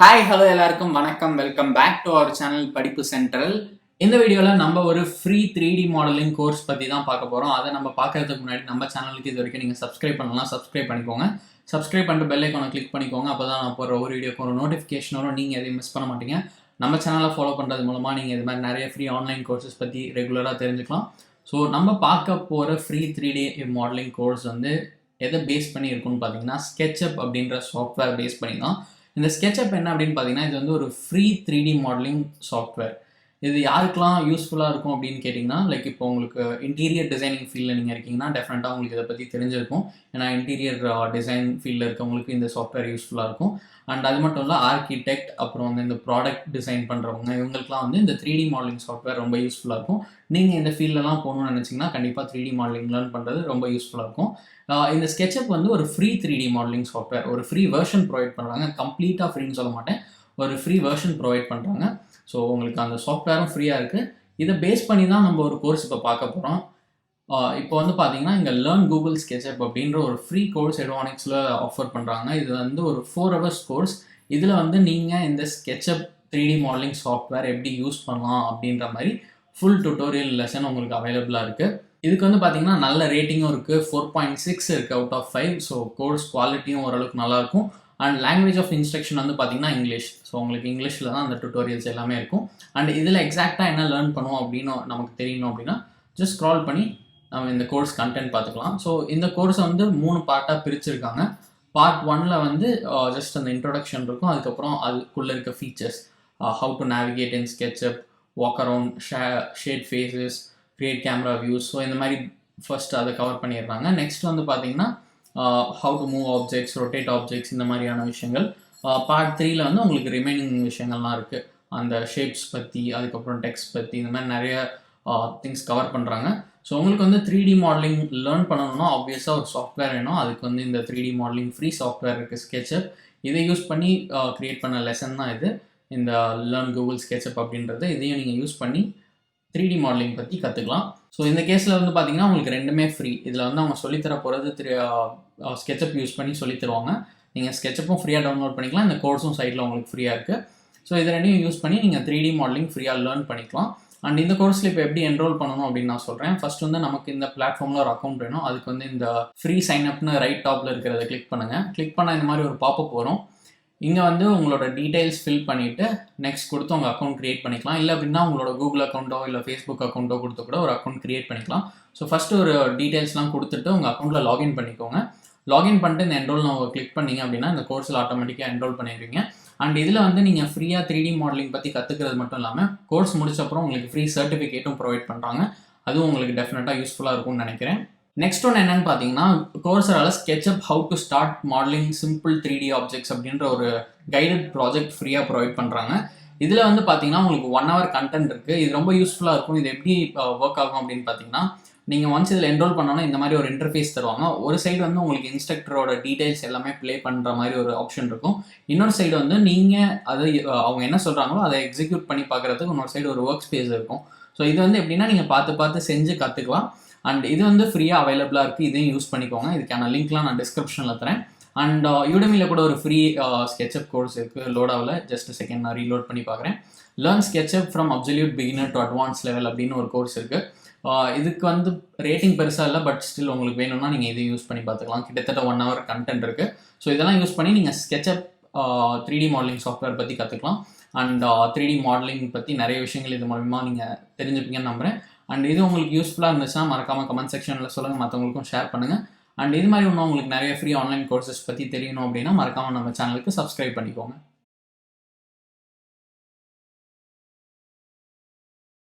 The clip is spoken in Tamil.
ஹாய் ஹலோ எல்லாருக்கும் வணக்கம். Welcome back to our channel Padippu central. இந்த வீடியோவில் நம்ம ஒரு ஃப்ரீ 3D மாடலிங் கோர்ஸ் பற்றி தான் பார்க்க போகிறோம். அதை நம்ம பார்க்கறதுக்கு முன்னாடி நம்ம சேனலுக்கு இது வரைக்கும் நீங்கள் சப்ஸ்கிரைப் பண்ணலாம், சப்ஸ்கிரைப் பண்ணிக்கோங்க. சப்ஸ்கிரைப் பண்ணிட்டு பெல் ஐக்கானை கிளிக் பண்ணிக்கோங்க. அப்போ தான் நான் போகிற ஒரு வீடியோக்கு ஒரு நோட்டிஃபிகேஷன் வரும், நீங்கள் எதையும் மிஸ் பண்ண மாட்டீங்க. நம்ம சேனலை ஃபாலோ பண்ணுறது மூலமாக நீங்கள் இது மாதிரி நிறைய ஃப்ரீ ஆன்லைன் கோர்சஸ் பற்றி ரெகுலராக தெரிஞ்சுக்கலாம். ஸோ நம்ம பார்க்க போகிற ஃப்ரீ 3D மாடலிங் கோர்ஸ் வந்து எதை பேஸ் பண்ணி இருக்குன்னு பார்த்தீங்கன்னா Sketchup அப்படின்ற சாஃப்ட்வேர் பேஸ் பண்ணி தான். இந்த Sketchup என்ன அப்படின்னு பார்த்தீங்கன்னா, இது வந்து ஒரு ஃப்ரீ 3D மாடலிங் சாஃப்ட்வேர். இது யாருக்கெல்லாம் யூஸ்ஃபுல்லாக இருக்கும் அப்படின்னு கேட்டிங்கன்னா, லைக் இப்போ உங்களுக்கு இன்டீரியர் டிசைனிங் ஃபீல்டில் நீங்கள் இருக்கீங்கன்னா டெஃபினட்டாக உங்களுக்கு இதை பற்றி தெரிஞ்சிருக்கும். ஏன்னா இன்டீரியர் டிசைன் ஃபீல்டில் இருக்கவங்களுக்கு இந்த சாஃப்ட்வேர் யூஸ்ஃபுல்லாக இருக்கும். அண்ட் அது மட்டும் இல்லை, ஆர்கிடெக்ட் அப்புறம் வந்து இந்த ப்ராடக்ட் டிசைன் பண்ணுறவங்க இவங்களுக்குலாம் வந்து இந்த 3D மாடலிங் சாஃப்ட்வேர் ரொம்ப யூஸ்ஃபுல்லாக இருக்கும். நீங்கள் இந்த ஃபீல்டெலாம் போகணும்னு நினச்சிங்கன்னா கண்டிப்பாக 3D மாடலிங் லேர்ன் பண்ணுறது ரொம்ப யூஸ்ஃபுல்லாக இருக்கும். இந்த Sketchup வந்து ஒரு ஃப்ரீ 3D மாடலிங் சாஃப்ட்வேர், ஒரு ஃப்ரீ வெர்ஷன் ப்ரொவைட் பண்ணுறாங்க. கம்ப்ளீட்டாக ஃப்ரீன்னு சொல்ல மாட்டேன், ஒரு ஃப்ரீ வெர்ஷன் ப்ரொவைட் பண்ணுறாங்க. ஸோ உங்களுக்கு அந்த சாஃப்ட்வேரும் ஃப்ரீயாக இருக்குது. இதை பேஸ் பண்ணி தான் நம்ம ஒரு கோர்ஸ் இப்போ பார்க்க போகிறோம். இப்போ வந்து பார்த்தீங்கன்னா, இங்கே லேர்ன் கூகுள் Sketchup அப்படின்ற ஒரு ஃப்ரீ கோர்ஸ் எடவானிக்ஸில் ஆஃபர் பண்ணுறாங்க. இது வந்து ஒரு 4 hours கோர்ஸ். இதில் வந்து நீங்கள் இந்த Sketchup 3D மாடலிங் சாஃப்ட்வேர் எப்படி யூஸ் பண்ணலாம் அப்படின்ற மாதிரி ஃபுல் டுட்டோரியல் லெசன் உங்களுக்கு அவைலபிளாக இருக்குது. இதுக்கு வந்து பார்த்தீங்கன்னா நல்ல ரேட்டிங்கும் இருக்குது, 4.6 இருக்குது அவுட் ஆஃப் 5. ஸோ கோர்ஸ் குவாலிட்டியும் ஓரளவுக்கு நல்லாயிருக்கும். அண்ட் லாங்குவேஜ் ஆஃப் இன்ஸ்ட்ரக்ஷன் வந்து பார்த்தீங்கன்னா இங்கிலீஷ். ஸோ உங்களுக்கு இங்கிலீஷில் தான் அந்த டுட்டோரியல்ஸ் எல்லாமே இருக்கும். அண்ட் இதில் எக்ஸாக்டாக என்ன லேர்ன் பண்ணுவோம் அப்படின்னு நமக்கு தெரியணும் அப்படின்னா ஜஸ்ட் ஸ்க்ரால் பண்ணி நம்ம இந்த கோர்ஸ் கண்டென்ட் பார்த்துக்கலாம். ஸோ இந்த கோர்ஸை வந்து 3 பார்ட்டாக பிரிச்சிருக்காங்க. பார்ட் 1ல் வந்து ஜஸ்ட் அந்த இன்ட்ரொடக்ஷன் இருக்கும். அதுக்கப்புறம் அதுக்குள்ளே இருக்க features, how to navigate in Sketchup, walk around, shade faces, create camera views. So இந்த மாதிரி ஃபர்ஸ்ட் அதை கவர் பண்ணிடுறாங்க. நெக்ஸ்ட் வந்து பார்த்தீங்கன்னா how to move objects, rotate objects, இந்த மாதிரியான விஷயங்கள். பார்ட் 3ல் வந்து உங்களுக்கு ரிமைனிங் விஷயங்கள்லாம் இருக்குது. அந்த ஷேப்ஸ் பற்றி, அதுக்கப்புறம் டெக்ஸ்ட் பற்றி, இந்த மாதிரி நிறைய திங்ஸ் கவர் பண்ணுறாங்க. ஸோ உங்களுக்கு வந்து 3D மாடலிங் லேர்ன் பண்ணணும்னா ஆப்வியஸாக ஒரு சாஃப்ட்வேர் வேணும். அதுக்கு வந்து இந்த 3D மாடலிங் ஃப்ரீ சாஃப்ட்வேர் இருக்குது Sketchup. இதை யூஸ் பண்ணி க்ரியேட் பண்ண லெசன் தான் இது, இந்த லேர்ன் கூகுள் Sketchup அப்படின்றது. இதையும் நீங்கள் யூஸ் பண்ணி 3D மாடலிங் பற்றி கற்றுக்கலாம். ஸோ இந்த கேஸில் வந்து பார்த்தீங்கன்னா உங்களுக்கு ரெண்டுமே ஃப்ரீ. இதில் வந்து அவங்க சொல்லித்தர போகிறது Sketchup யூஸ் பண்ணி சொல்லித்தருவாங்க. நீங்கள் Sketchupம் ஃப்ரீயாக டவுன்லோட் பண்ணிக்கலாம், இந்த கோர்ஸும் சைட்டில் உங்களுக்கு ஃப்ரீயாக இருக்குது. ஸோ இது ரெண்டையும் யூஸ் பண்ணி நீங்கள் 3D மாடலிங் ஃப்ரீயாக லேர்ன் பண்ணிக்கலாம். அண்ட் இந்த கோர்ஸில் இப்போ எப்படி என்ரோல் பண்ணணும் அப்படின்னு நான் சொல்கிறேன். ஃபர்ஸ்ட் வந்து நமக்கு இந்த பிளாட்ஃபார்மில் ஒரு அக்கௌண்ட் வேணும். அதுக்கு வந்து இந்த ஃப்ரீ சைன்அப்னு ரைட் டாப்பில் இருக்கிறத கிளிக் பண்ணுங்கள். கிளிக் பண்ணால் இந்த மாதிரி ஒரு பாப்பப் வரும். இங்கே வந்து உங்களோட டீட்டெயில்ஸ் ஃபில் பண்ணிவிட்டு நெக்ஸ்ட் கொடுத்து உங்கள் அக்கௌண்ட் க்ரியேட் பண்ணிக்கலாம். இல்லை அப்படின்னா உங்களோட கூகுள் அக்கௌண்ட்டோ இல்லை ஃபேஸ்புக் அக்கௌண்ட்டோ கொடுத்து கூட ஒரு அக்கௌண்ட் க்ரியேட் பண்ணிக்கலாம். ஸோ ஃபஸ்ட்டு ஒரு டீட்டெயில்ஸ்லாம் கொடுத்துட்டு உங்கள் அக்கௌண்ட்டில் லாகின் பண்ணிக்கோங்க. லாகின் பண்ணிட்டு இந்த என்ரோல் நான் கிளிக் பண்ணிங்க அப்படின்னா இந்த கோர்ஸில் ஆட்டோமேட்டிக்காக என்ரோல் பண்ணிடுவீங்க. அண்ட் இதில் வந்து நீங்கள் ஃப்ரீயாக 3D மாடலிங் பற்றி கற்றுக்கிறது மட்டும் இல்லாமல் கோர்ஸ் முடிச்சப்பறம் உங்களுக்கு ஃப்ரீ சர்டிஃபிகேட்டும் ப்ரொவைட் பண்ணுறாங்க. அதுவும் உங்களுக்கு டெஃபினட்டாக யூஸ்ஃபுல்லாக இருக்கும்னு நினைக்கிறேன். நெக்ஸ்ட் ஒன்று என்னன்னு பார்த்தீங்கன்னா, Courseraல Sketchup how to start modelling simple 3D objects அப்படின்ற ஒரு கைடட் ப்ராஜெக்ட் ஃப்ரீயாக ப்ரொவைட் பண்ணுறாங்க. இதில் வந்து பார்த்தீங்கன்னா உங்களுக்கு 1 hour கண்டென்ட் இருக்குது. இது ரொம்ப யூஸ்ஃபுல்லாக இருக்கும். இது எப்படி ஒர்க் ஆகும் அப்படின்னு பார்த்தீங்கன்னா, நீங்கள் ஒன்ஸ் இதில் என்ரோல் பண்ணோன்னா இந்த மாதிரி ஒரு இன்டர்ஃபேஸ் தருவாங்க. ஒரு சைடு வந்து உங்களுக்கு இன்ஸ்ட்ரக்டரோட டீட்டெயில்ஸ் எல்லாமே ப்ளே பண்ணுற மாதிரி ஒரு ஆப்ஷன் இருக்கும். இன்னொரு சைடு வந்து நீங்கள் அதை அவங்க என்ன சொல்கிறாங்களோ அதை எக்ஸிக்யூட் பண்ணி பார்க்குறதுக்கு இன்னொரு சைடு ஒரு ஒர்க் ஸ்பேஸ் இருக்கும். ஸோ இது வந்து எப்படின்னா நீங்கள் பார்த்து செஞ்சு கற்றுக்கலாம். அண்ட் இது வந்து ஃப்ரீயாக அவைலபிளாக இருக்குது. இதையும் யூஸ் பண்ணிக்கோங்க. இதுக்கான லிங்க்லாம் நான் டிஸ்கிரிப்ஷனில் தரேன். அண்ட் யூடமியில் கூட ஒரு ஃப்ரீ Sketchup கோர்ஸ் இருக்குது. லோடாவில் ஜஸ்ட் செகண்ட் நான் ரீலோட் பண்ணி பார்க்குறேன். Learn Sketchup from absolute beginner to advance level அப்படின்னு ஒரு கோர்ஸ் இருக்குது. இதுக்கு வந்து ரேட்டிங் பெருசாக இல்லை, பட் ஸ்டில் உங்களுக்கு வேணும்னா நீங்கள் இதை யூஸ் பண்ணி பார்த்துக்கலாம். கிட்டத்தட்ட 1 hour கண்டென்ட் இருக்குது. ஸோ இதெல்லாம் யூஸ் பண்ணி நீங்கள் Sketchup 3D மாடலிங் சாஃப்ட்வேர் பற்றி கற்றுக்கலாம். அண்ட் 3D மாடலிங் பற்றி நிறைய விஷயங்கள் இது மூலமாக நீங்கள் தெரிஞ்சுப்பீங்கன்னு நம்புகிறேன். அண்ட் இது உங்களுக்கு யூஸ்ஃபுல்லாக இருந்துச்சுன்னா மறக்காமல் கமெண்ட் செக்ஷனில் சொல்லுங்கள், மற்றவங்களுக்கும் ஷேர் பண்ணுங்கள். அண்ட் இது மாதிரி இன்னும் உங்களுக்கு நிறைய ஃப்ரீ ஆன்லைன் கோர்சஸ் பற்றி தெரியணும் அப்படின்னா மறக்காமல் நம்ம சேனலுக்கு சப்ஸ்கிரைப் பண்ணிக்கோங்க.